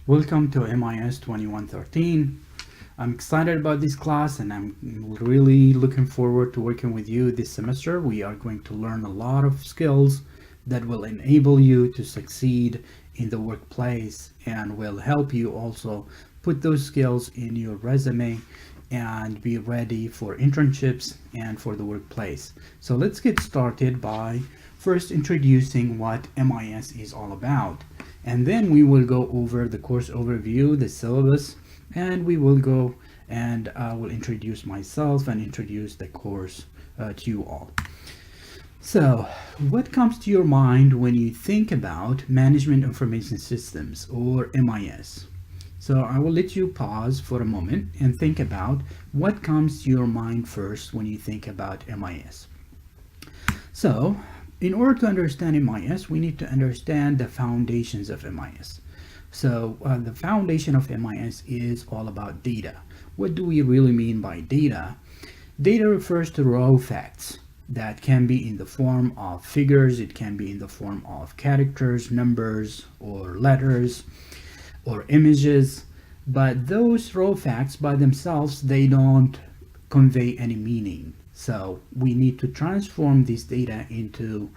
Welcome to MIS 2113. I'm excited about this class and I'm really looking forward to working with you this semester. We are going to learn a lot of skills that will enable you to succeed in the workplace and will help you also put those skills in your resume and be ready for internships and for the workplace. So let's get started by first introducing what MIS is all about. And then we will go over the course overview, the syllabus, and we will go and I will introduce myself and introduce the course to you all. So, what comes to your mind when you think about Management Information Systems or MIS? So I will let you pause for a moment and think about what comes to your mind first when you think about MIS. So, in order to understand MIS, we need to understand the foundations of MIS. So the foundation of MIS is all about data. What do we really mean by data? Data refers to raw facts that can be in the form of figures, it can be in the form of characters, numbers, or letters, or images. But those raw facts by themselves, they don't convey any meaning. So we need to transform this data into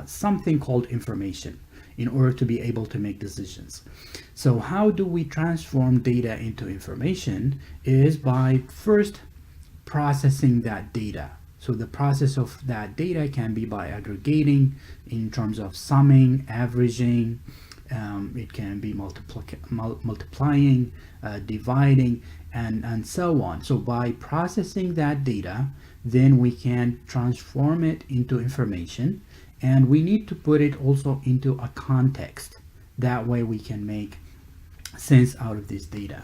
something called information in order to be able to make decisions. So how do we transform data into information is by first processing that data. So the process of that data can be by aggregating in terms of summing, averaging, it can be multiplying, dividing, and so on. So by processing that data, then we can transform it into information, and we need to put it also into a context. That way we can make sense out of this data.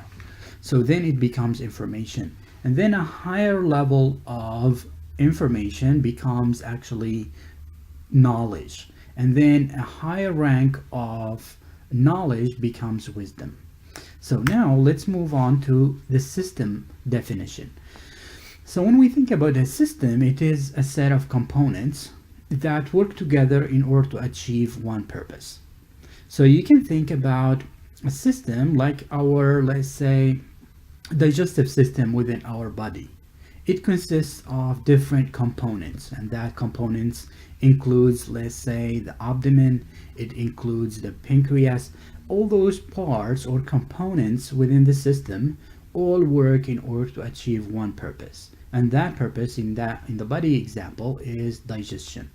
So then it becomes information, and then a higher level of information becomes actually knowledge, and then a higher rank of knowledge becomes wisdom. So now let's move on to the system definition. So when we think about a system, it is a set of components that work together in order to achieve one purpose. So you can think about a system like our, let's say, digestive system within our body. It consists of different components, and that components includes, let's say, the abdomen, it includes the pancreas. All those parts or components within the system all work in order to achieve one purpose, and that purpose in the body example is digestion.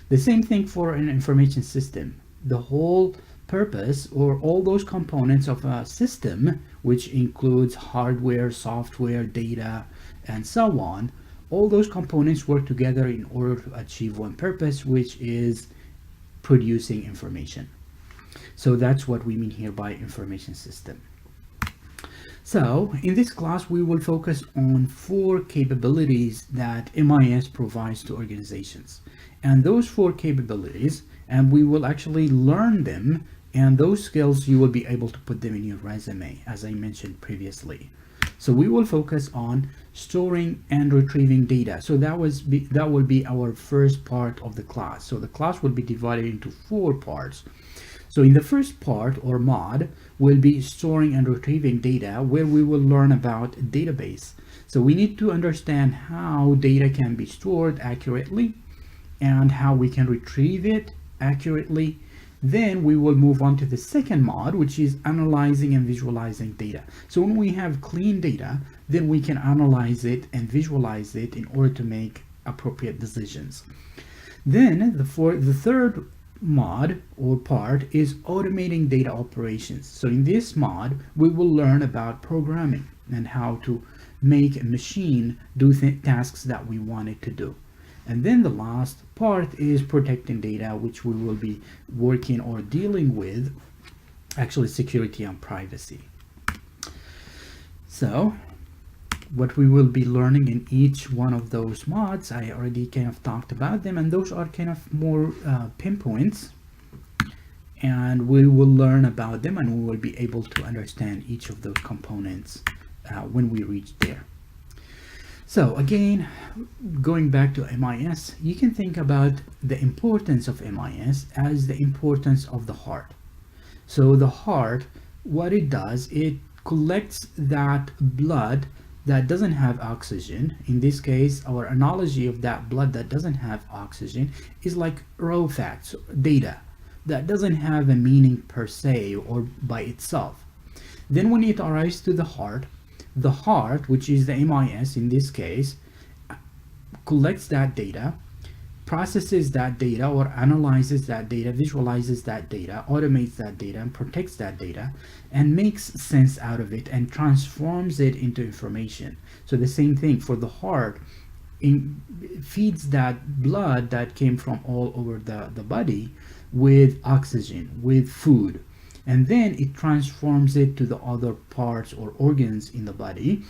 The same thing for an information system. The whole purpose or all those components of a system, which includes hardware, software, data, and so on, all those components work together in order to achieve one purpose, which is producing information. So that's what we mean here by information system. So in this class, we will focus on 4 capabilities that MIS provides to organizations. And those 4 capabilities, and we will actually learn them, and those skills you will be able to put them in your resume, as I mentioned previously. So we will focus on storing and retrieving data. So that will be our first part of the class. So the class will be divided into 4 parts. So in the first part or mod will be storing and retrieving data, where we will learn about a database. So we need to understand how data can be stored accurately and how we can retrieve it accurately. Then we will move on to the second mod, which is analyzing and visualizing data. So when we have clean data, then we can analyze it and visualize it in order to make appropriate decisions. Then the third mod or part is automating data operations. So in this mod, we will learn about programming and how to make a machine do tasks that we want it to do. And then the last part is protecting data, which we will be working or dealing with, actually security and privacy. So what we will be learning in each one of those mods, I already kind of talked about them, and those are kind of more pinpoints, and we will learn about them and we will be able to understand each of those components when we reach there. So again, going back to MIS, you can think about the importance of MIS as the importance of the heart. So the heart what it does, it collects that blood that doesn't have oxygen. In this case, our analogy of that blood that doesn't have oxygen is like raw facts, data that doesn't have a meaning per se or by itself. Then when it arrives to the heart, which is the MIS in this case, collects that data, processes that data or analyzes that data, visualizes that data, automates that data, and protects that data, and makes sense out of it and transforms it into information. So the same thing for the heart, feeds that blood that came from all over the body with oxygen, with food, and then it transforms it to the other parts or organs in the body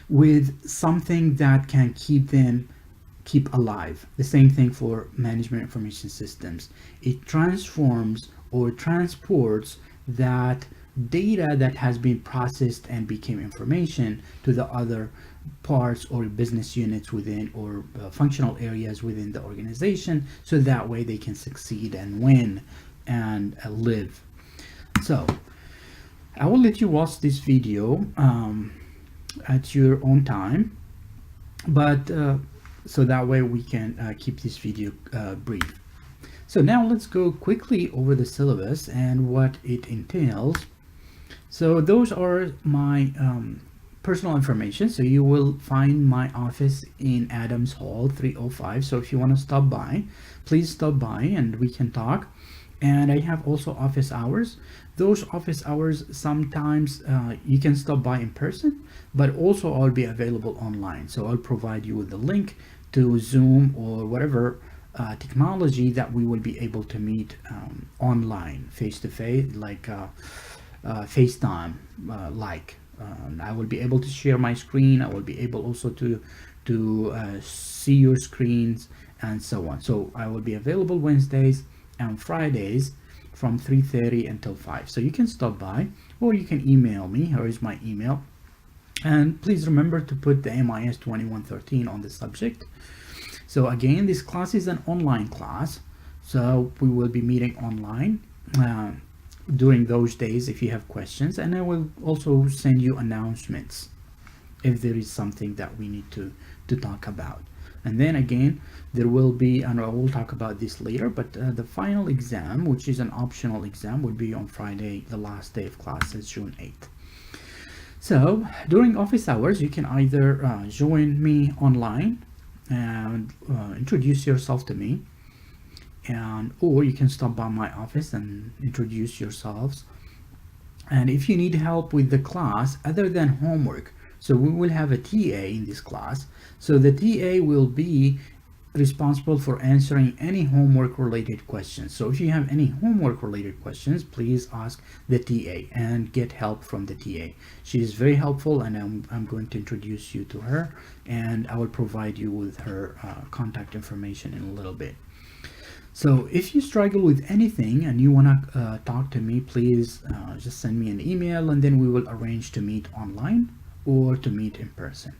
with something that can keep alive. The same thing for management information systems. It transforms or transports that data that has been processed and became information to the other parts or business units within or functional areas within the organization, so that way they can succeed and win and live. So I will let you watch this video at your own time, but so that way we can keep this video brief. So now let's go quickly over the syllabus and what it entails. So those are my personal information. So you will find my office in Adams Hall 305. So if you want to stop by, please stop by and we can talk. And I have also office hours. Those office hours, sometimes you can stop by in person, but also I'll be available online. So I'll provide you with the link to Zoom or whatever technology that we will be able to meet online, face to face, like FaceTime, I will be able to share my screen. I will be able also to see your screens and so on. So I will be available Wednesdays and Fridays from 3:30 until 5. So you can stop by or you can email me. Here is my email. And please remember to put the MIS 2113 on the subject. So again, this class is an online class. So we will be meeting online during those days if you have questions. And I will also send you announcements if there is something that we need to talk about. And then again, there will be, and I will talk about this later, but the final exam, which is an optional exam, will be on Friday, the last day of classes, June 8th. So during office hours, you can either join me online and introduce yourself to me, or you can stop by my office and introduce yourselves. And if you need help with the class other than homework, so we will have a TA in this class. So the TA will be responsible for answering any homework related questions. So if you have any homework related questions, please ask the TA and get help from the TA. She is very helpful, and I'm going to introduce you to her, and I will provide you with her contact information in a little bit. So if you struggle with anything and you want to talk to me, please just send me an email, and then we will arrange to meet online or to meet in person.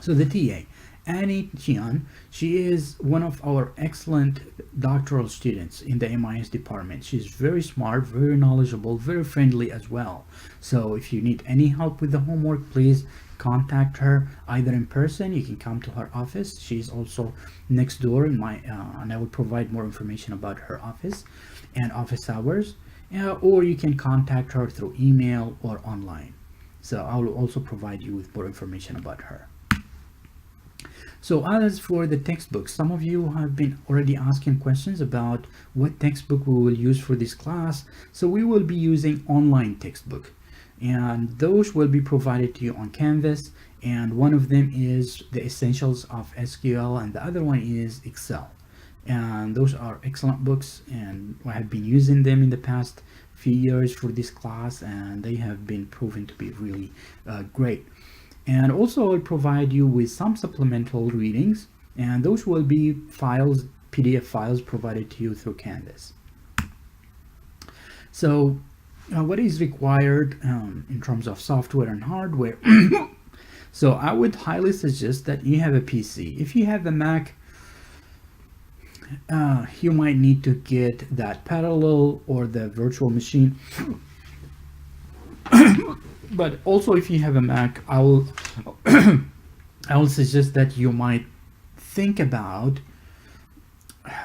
So the TA, Annie Jian, she is one of our excellent doctoral students in the MIS department. She's very smart, very knowledgeable, very friendly as well. So if you need any help with the homework, please contact her either in person. You can come to her office. She's also next door in my and I will provide more information about her office and office hours, or you can contact her through email or online. So I will also provide you with more information about her. So as for the textbooks, some of you have been already asking questions about what textbook we will use for this class. So we will be using online textbook, and those will be provided to you on Canvas. And one of them is the Essentials of SQL, and the other one is Excel. And those are excellent books, and I have been using them in the past few years for this class, and they have been proven to be really great. And also I'll provide you with some supplemental readings, and those will be files, PDF files provided to you through Canvas. So what is required in terms of software and hardware? So I would highly suggest that you have a PC. If you have a Mac, you might need to get that parallel or the virtual machine But also, if you have a Mac, I will suggest that you might think about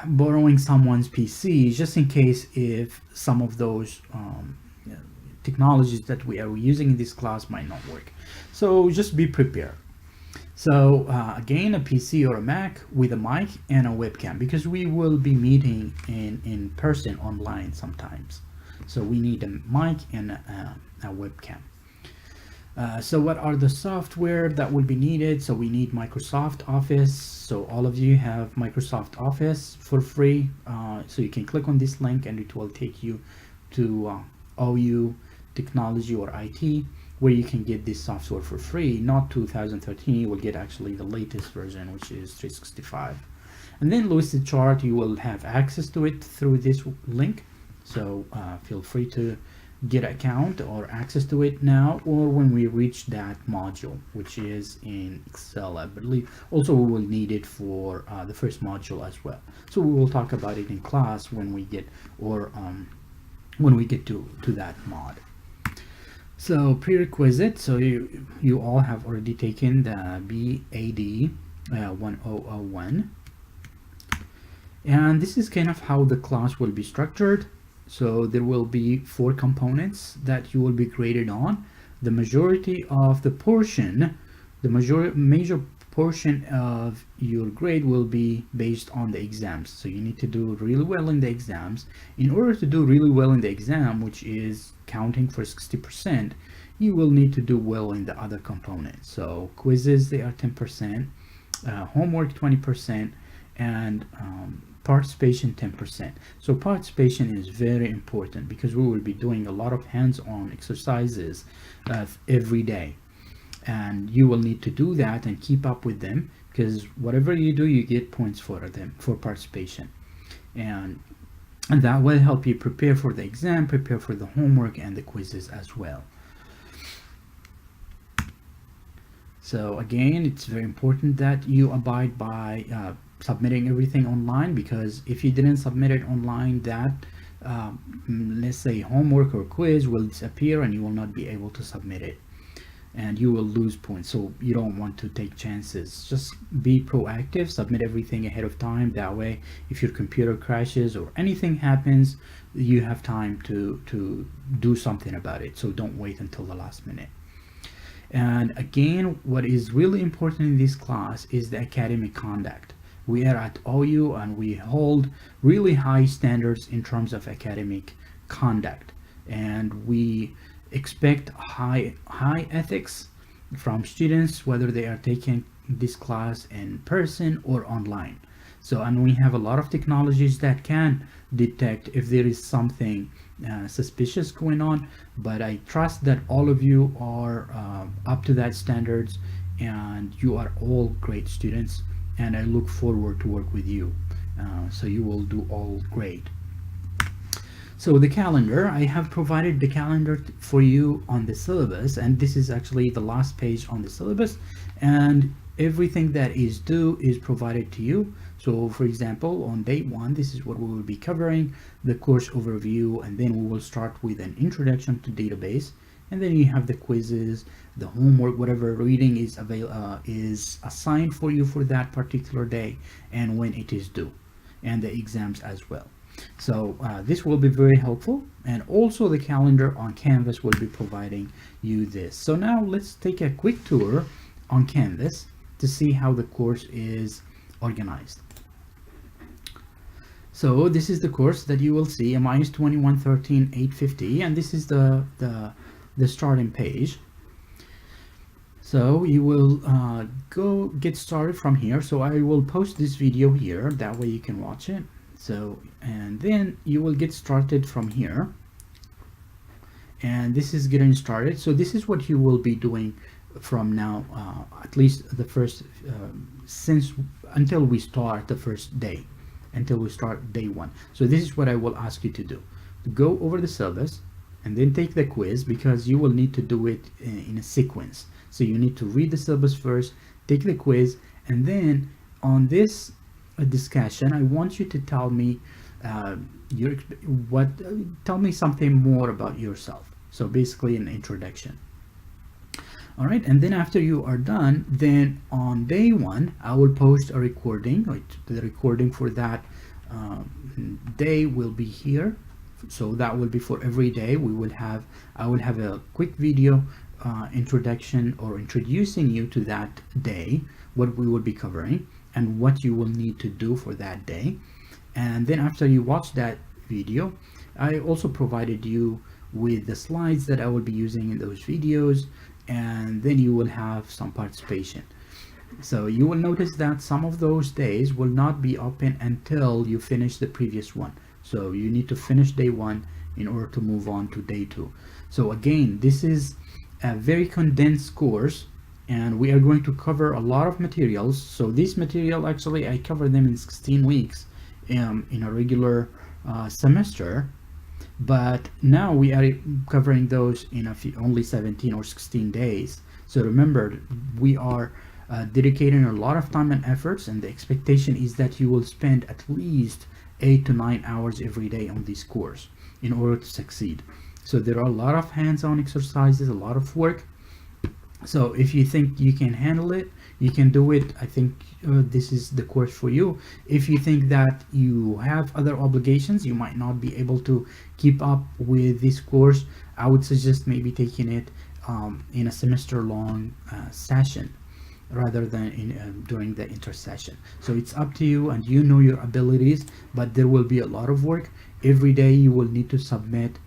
borrowing someone's PC just in case if some of those technologies that we are using in this class might not work. So just be prepared. So again, a PC or a Mac with a mic and a webcam, because we will be meeting in person online sometimes. So we need a mic and a webcam. So what are the software that will be needed? So we need Microsoft Office. So all of you have Microsoft Office for free. So you can click on this link and it will take you to OU Technology or IT, where you can get this software for free. Not 2013, you will get actually the latest version, which is 365. And then Lucid Chart, you will have access to it through this link. So feel free to get an account or access to it now or when we reach that module, which is in Excel, I believe. Also, we will need it for the first module as well. So we will talk about it in class when we get to that mod. So prerequisite, so you all have already taken the BAD 1001, and this is kind of how the class will be structured. So there will be 4 components that you will be graded on. The majority of the portion, the major portion of your grade will be based on the exams. So you need to do really well in the exams. In order to do really well in the exam, which is counting for 60%, you will need to do well in the other components. So quizzes, they are 10%, homework 20%, and participation 10%. So participation is very important because we will be doing a lot of hands-on exercises every day, and you will need to do that and keep up with them, because whatever you do, you get points for them for participation, and that will help you prepare for the exam, prepare for the homework and the quizzes as well. So again, it's very important that you abide by submitting everything online, because if you didn't submit it online, that let's say homework or quiz will disappear and you will not be able to submit it and you will lose points. So you don't want to take chances. Just be proactive, submit everything ahead of time. That way, if your computer crashes or anything happens, you have time to do something about it. So don't wait until the last minute. And again, what is really important in this class is the academic conduct. We are at OU and we hold really high standards in terms of academic conduct, and we expect high ethics from students, whether they are taking this class in person or online. So, and we have a lot of technologies that can detect if there is something suspicious going on, but I trust that all of you are up to that standards and you are all great students, and I look forward to work with you. So you will do all great. So the calendar, I have provided the calendar for you on the syllabus, and this is actually the last page on the syllabus, and everything that is due is provided to you. So for example, on day 1, this is what we will be covering, the course overview, and then we will start with an introduction to database, and then you have the quizzes, the homework, whatever reading is assigned for you for that particular day and when it is due, and the exams as well. So this will be very helpful, and also the calendar on Canvas will be providing you this. So now let's take a quick tour on Canvas to see how the course is organized. So this is the course that you will see, MIS 2113 850, and this is the starting page. So you will go get started from here. So I will post this video here, that way you can watch it. So, and then you will get started from here, and this is getting started. So this is what you will be doing from now, at least the first until we start the first day, until we start day 1. So this is what I will ask you to do: to go over the syllabus and then take the quiz, because you will need to do it in a sequence. So you need to read the syllabus first, take the quiz, and then on this discussion, I want you to tell me tell me something more about yourself. So basically an introduction. All right, and then after you are done, then on day one I will post a recording. The recording for that day will be here, so that will be for every day. I will have a quick video introduction, or introducing you to that day, what we will be covering and what you will need to do for that day. And then after you watch that video, I also provided you with the slides that I will be using in those videos, and then you will have some participation. So you will notice that some of those days will not be open until you finish the previous one. So you need to finish day one in order to move on to day two. So again, this is a very condensed course, and we are going to cover a lot of materials. So this material, actually I cover them in 16 weeks in a regular semester, but now we are covering those in only 17 or 16 days. So remember, we are dedicating a lot of time and efforts, and the expectation is that you will spend at least 8 to 9 hours every day on this course in order to succeed. So there are a lot of hands-on exercises, a lot of work. So if you think you can handle it, you can do it. I think this is the course for you. If you think that you have other obligations, you might not be able to keep up with this course, I would suggest maybe taking it in a semester-long session rather than during the intersession. So it's up to you, and you know your abilities, but there will be a lot of work. Every day you will need to submit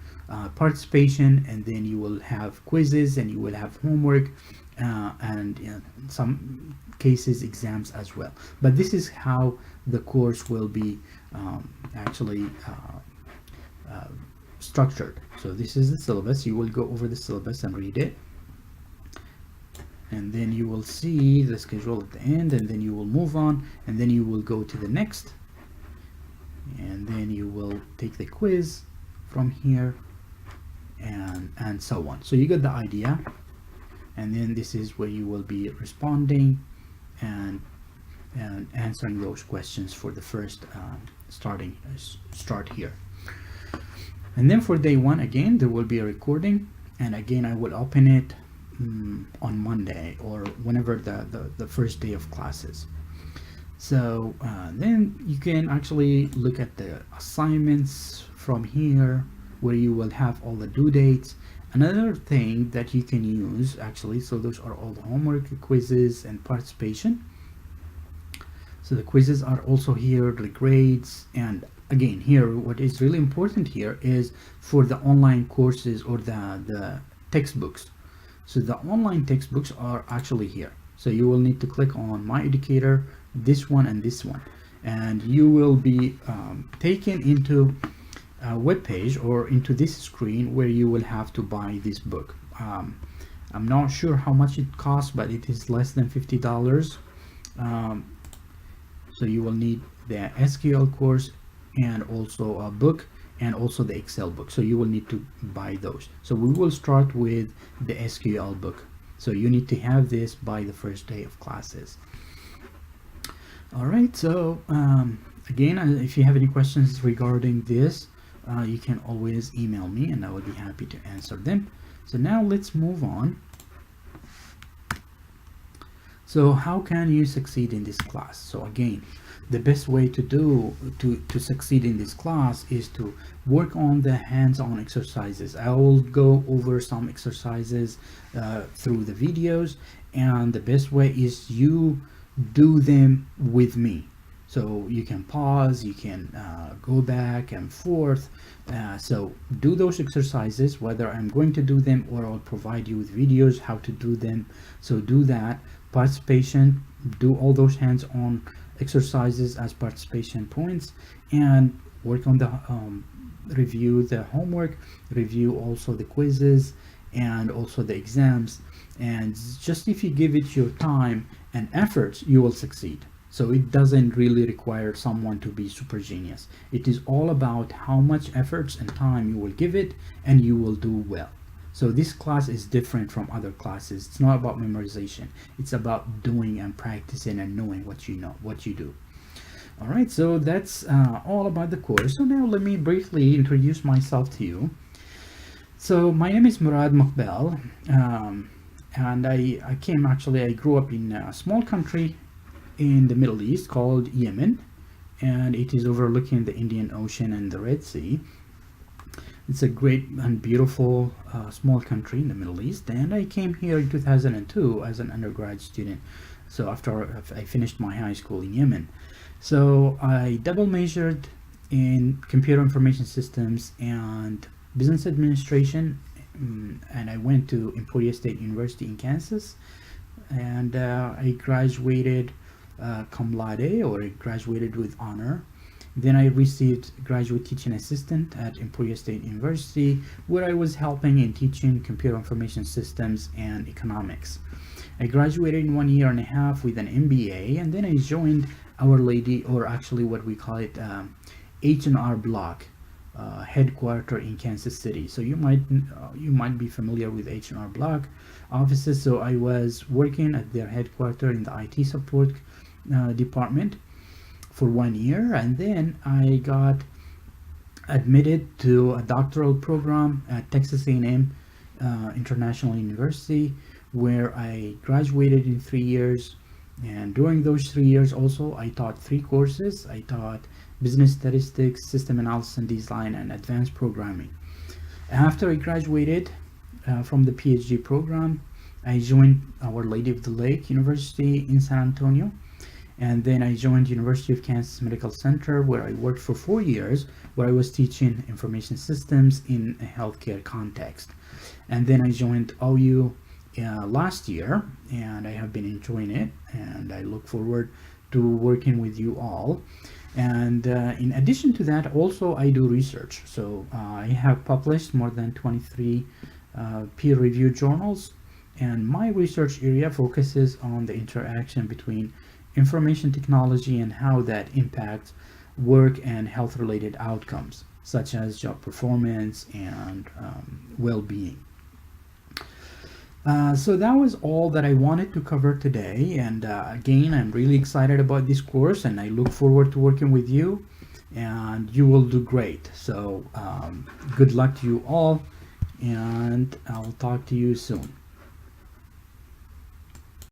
participation, and then you will have quizzes, and you will have homework, and some cases exams as well. But this is how the course will be actually structured. So this is the syllabus. You will go over the syllabus and read it, and then you will see the schedule at the end, and then you will move on, and then you will go to the next, and then you will take the quiz from here, and so on. So you get the idea, and then this is where you will be responding and answering those questions for the first start here. And then for day one, again there will be a recording, and again I will open it on Monday or whenever the first day of classes. So then you can actually look at the assignments from here, where you will have all the due dates. Another thing that you can use, actually, so those are all the homework, quizzes, and participation. So the quizzes are also here, the grades, and again here what is really important here is for the online courses or the textbooks. So the online textbooks are actually here. So you will need to click on My Educator, this one and this one, and you will be taken into a web page or into this screen where you will have to buy this book. I'm not sure how much it costs, but it is less than $50. So you will need the SQL course and also a book, and also the Excel book. So you will need to buy those. So we will start with the SQL book. So you need to have this by the first day of classes. All right, so again, if you have any questions regarding this, you can always email me and I will be happy to answer them. So now let's move on. So how can you succeed in this class? So again, the best way to succeed in this class is to work on the hands-on exercises. I will go over some exercises through the videos, and the best way is you do them with me. So you can pause, you can go back and forth. So do those exercises, whether I'm going to do them or I'll provide you with videos how to do them. So do that. Participation, do all those hands-on exercises as participation points, and work on the review the homework, review also the quizzes and also the exams. And just if you give it your time and efforts, you will succeed. So it doesn't really require someone to be super genius. It is all about how much efforts and time you will give it, and you will do well. So this class is different from other classes. It's not about memorization. It's about doing and practicing and knowing what you know, what you do. All right, so that's all about the course. So now let me briefly introduce myself to you. So my name is Murad Mukbel, and I grew up in a small country in the Middle East called Yemen, and it is overlooking the Indian Ocean and the Red Sea. It's a great and beautiful small country in the Middle East, and I came here in 2002 as an undergrad student. So after I finished my high school in Yemen, so I double majored in computer information systems and business administration, and I went to Emporia State University in Kansas, and I graduated cum laude, or I graduated with honor. Then I received graduate teaching assistant at Emporia State University, where I was helping in teaching computer information systems and economics. I graduated in 1 year and a half with an MBA, and then I joined Our Lady, or actually what we call it, H&R Block, headquarter in Kansas City. So you might be familiar with H&R Block offices. So I was working at their headquarter in the IT support department for 1 year, and then I got admitted to a doctoral program at Texas A&M International University, where I graduated in 3 years. And during those 3 years also, I taught 3 courses. I taught business statistics, system analysis and design, and advanced programming. After I graduated from the PhD program, I joined Our Lady of the Lake University in San Antonio, and then I joined University of Kansas Medical Center, where I worked for 4 years, where I was teaching information systems in a healthcare context. And then I joined OU last year, and I have been enjoying it, and I look forward to working with you all. And in addition to that, also I do research. So I have published more than 23 peer-reviewed journals, and my research area focuses on the interaction between information technology and how that impacts work and health-related outcomes, such as job performance and well-being. So that was all that I wanted to cover today, and again, I'm really excited about this course, and I look forward to working with you, and you will do great. So good luck to you all, and I'll talk to you soon.